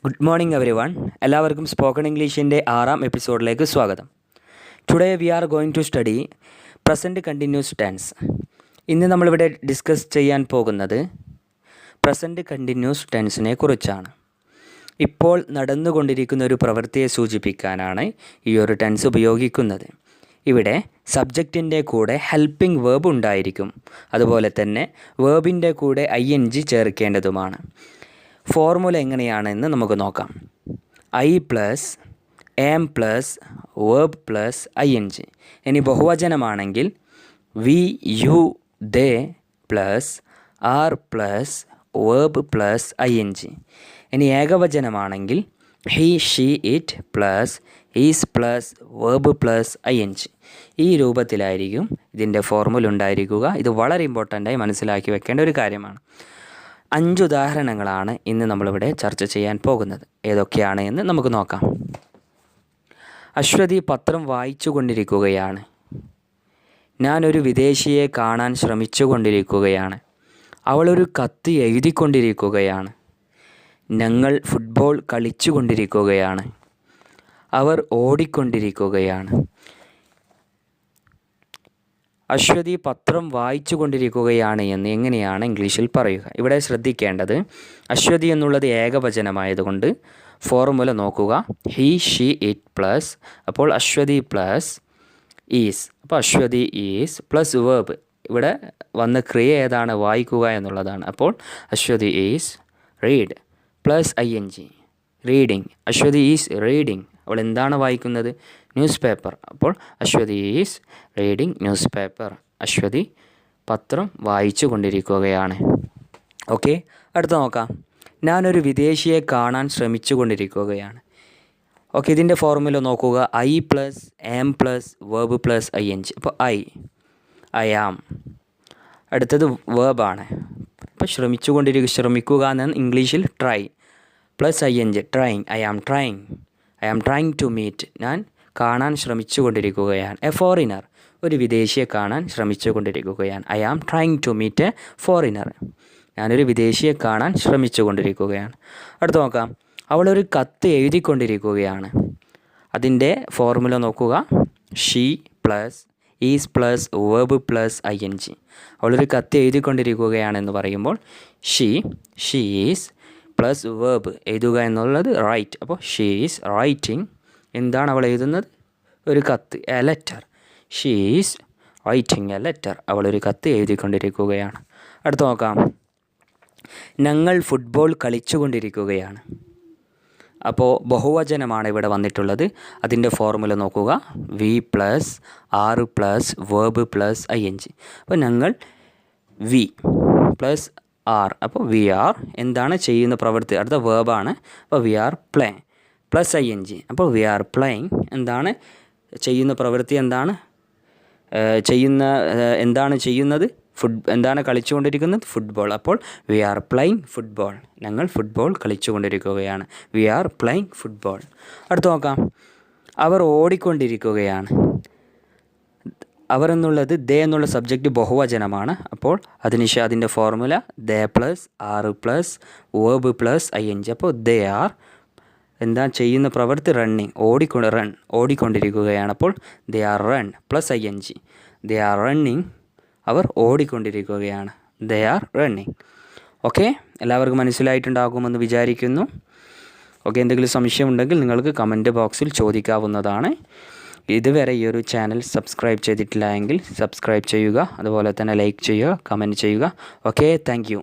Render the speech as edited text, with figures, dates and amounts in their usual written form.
Good morning everyone. എല്ലാവർക്കും spoken ഇംഗ്ലീഷിൻ്റെ 6ാം എപ്പിസോഡിലേക്ക് സ്വാഗതം. Today we are going to study present continuous tense. ഇന്ന് നമ്മളിവിടെ ഡിസ്കസ് ചെയ്യാൻ പോകുന്നത് പ്രസൻറ്റ് കണ്ടിന്യൂസ് ടെൻസിനെ കുറിച്ചാണ്. ഇപ്പോൾ നടന്നുകൊണ്ടിരിക്കുന്ന ഒരു പ്രവൃത്തിയെ സൂചിപ്പിക്കാനാണ് ഈ ഒരു ടെൻസ് ഉപയോഗിക്കുന്നത്. ഇവിടെ സബ്ജക്റ്റിൻ്റെ കൂടെ ഹെൽപ്പിംഗ് വേർബ് ഉണ്ടായിരിക്കും. അതുപോലെ തന്നെ വേർബിൻ്റെ കൂടെ ing ചേർക്കേണ്ടതുമാണ്. ഫോർമുല എങ്ങനെയാണെന്ന് നമുക്ക് നോക്കാം. I plus am plus verb plus ing. ഇനി ബഹുവചനമാണെങ്കിൽ we you they plus are plus verb plus ing. ഇനി ഏകവചനമാണെങ്കിൽ he she it plus is plus verb plus ing. ഈ രൂപത്തിലായിരിക്കും ഇതിൻ്റെ ഫോർമുല ഉണ്ടായിരിക്കുക. ഇത് വളരെ ഇമ്പോർട്ടൻ്റായി മനസ്സിലാക്കി വെക്കേണ്ട ഒരു കാര്യമാണ്. 5 ഉദാഹരണങ്ങളാണ് ഇന്ന് നമ്മളിവിടെ ചർച്ച ചെയ്യാൻ പോകുന്നത്. ഏതൊക്കെയാണ് എന്ന് നമുക്ക് നോക്കാം. അശ്വതി പത്രം വായിച്ചു കൊണ്ടിരിക്കുകയാണ്. ഞാനൊരു വിദേശിയെ കാണാൻ ശ്രമിച്ചു കൊണ്ടിരിക്കുകയാണ്. അവളൊരു കത്ത് എഴുതിക്കൊണ്ടിരിക്കുകയാണ്. ഞങ്ങൾ ഫുട്ബോൾ കളിച്ചു കൊണ്ടിരിക്കുകയാണ്. അവർ ഓടിക്കൊണ്ടിരിക്കുകയാണ്. അശ്വതി പത്രം വായിച്ചു കൊണ്ടിരിക്കുകയാണ് എന്ന് എങ്ങനെയാണ് ഇംഗ്ലീഷിൽ പറയുക? ഇവിടെ ശ്രദ്ധിക്കേണ്ടത് അശ്വതി എന്നുള്ളത് ഏകവചനമായതുകൊണ്ട് ഫോർമുല നോക്കുക. ഹി ഷീ ഇറ്റ് പ്ലസ് അപ്പോൾ അശ്വതി പ്ലസ് ഈസ്. അപ്പോൾ അശ്വതി ഈസ് പ്ലസ് വേർബ്. ഇവിടെ വന്ന ക്രിയ ഏതാണ്? വായിക്കുക എന്നുള്ളതാണ്. അപ്പോൾ Aswathi is read plus ing reading. Aswathi is reading. അവൾ എന്താണ് വായിക്കുന്നത്? Newspaper. അപ്പോൾ Aswathi is reading newspaper. Aswathi പത്രം വായിച്ചു കൊണ്ടിരിക്കുകയാണ്. ഓക്കെ, അടുത്ത നോക്കാം. ഞാനൊരു വിദേശിയെ കാണാൻ ശ്രമിച്ചു കൊണ്ടിരിക്കുകയാണ്. ഓക്കെ, ഇതിൻ്റെ ഫോർമുല നോക്കുക. I plus am plus verb plus ing. അപ്പോൾ ഐ ആം. അടുത്തത് വേർബാണ്. അപ്പോൾ ശ്രമിക്കുക എന്നാണ് ഇംഗ്ലീഷിൽ try plus ing trying. I am trying to meet. ഞാൻ കാണാൻ ശ്രമിച്ചു കൊണ്ടിരിക്കുകയാണ്. A foreigner. ഒരു വിദേശിയെ കാണാൻ ശ്രമിച്ചു കൊണ്ടിരിക്കുകയാണ്. I am trying to meet a foreigner. ഞാനൊരു വിദേശിയെ കാണാൻ ശ്രമിച്ചു കൊണ്ടിരിക്കുകയാണ്. അടുത്ത് നോക്കാം. അവളൊരു കത്ത് എഴുതിക്കൊണ്ടിരിക്കുകയാണ്. അതിൻ്റെ ഫോർമുല നോക്കുക. She plus is plus verb plus ing. അവളൊരു കത്ത് എഴുതിക്കൊണ്ടിരിക്കുകയാണെന്ന് പറയുമ്പോൾ ഷീ ഈസ് പ്ലസ് വേർബ് എഴുതുക എന്നുള്ളത് റൈറ്റ്. അപ്പോൾ ഷീ ഈസ് റൈറ്റിംഗ്. എന്താണ് അവൾ എഴുതുന്നത്? ഒരു കത്ത്, A letter. She is writing A letter. അവളൊരു കത്ത് എഴുതിക്കൊണ്ടിരിക്കുകയാണ്. അടുത്ത് നോക്കാം. ഞങ്ങൾ ഫുട്ബോൾ കളിച്ചു കൊണ്ടിരിക്കുകയാണ്. അപ്പോൾ ബഹുവചനമാണ് ഇവിടെ വന്നിട്ടുള്ളത്. അതിൻ്റെ ഫോർമുല നോക്കുക. We plus are plus verb plus ing. അപ്പോൾ ഞങ്ങൾ വി പ്ലസ് ആർ. അപ്പോൾ വി ആർ എന്താണ് ചെയ്യുന്ന പ്രവൃത്തി? അടുത്ത വേർബാണ്. അപ്പോൾ we are play plus ing. അപ്പോൾ വി ആർ പ്ലേയിങ് എന്താണ് ചെയ്യുന്ന പ്രവൃത്തി? എന്താണ് ചെയ്യുന്നത്? എന്താണ് കളിച്ചുകൊണ്ടിരിക്കുന്നത്? ഫുട്ബോൾ. അപ്പോൾ വി ആർ പ്ലേയിങ് ഫുട്ബോൾ. ഞങ്ങൾ ഫുട്ബോൾ കളിച്ചുകൊണ്ടിരിക്കുകയാണ്. We are playing football. അടുത്ത് നോക്കാം. അവർ ഓടിക്കൊണ്ടിരിക്കുകയാണ്. അവർ എന്നുള്ളത് ദേ എന്നുള്ള സബ്ജക്റ്റ് ബഹുവചനമാണ്. അപ്പോൾ അതിൻ്റെ formula they plus are plus verb plus ing. അപ്പോൾ ദേ ആർ എന്താ ചെയ്യുന്ന പ്രവൃത്തി? റണ്ണിങ്. ഓടിക്കൊണ്ടിരിക്കുകയാണ്. അപ്പോൾ they are run plus ing. They are running. അവർ ഓടിക്കൊണ്ടിരിക്കുകയാണ്. They are running. ഓക്കെ, എല്ലാവർക്കും മനസ്സിലായിട്ടുണ്ടാകുമെന്ന് വിചാരിക്കുന്നു. ഓക്കെ, എന്തെങ്കിലും സംശയം ഉണ്ടെങ്കിൽ നിങ്ങൾക്ക് കമൻറ്റ് ബോക്സിൽ ചോദിക്കാവുന്നതാണ്. ഇതുവരെ ഈ ഒരു ചാനൽ സബ്സ്ക്രൈബ് ചെയ്തിട്ടില്ല എങ്കിൽ സബ്സ്ക്രൈബ് ചെയ്യുക. അതുപോലെ തന്നെ ലൈക്ക് ചെയ്യുക, കമൻറ്റ് ചെയ്യുക. Okay, thank you.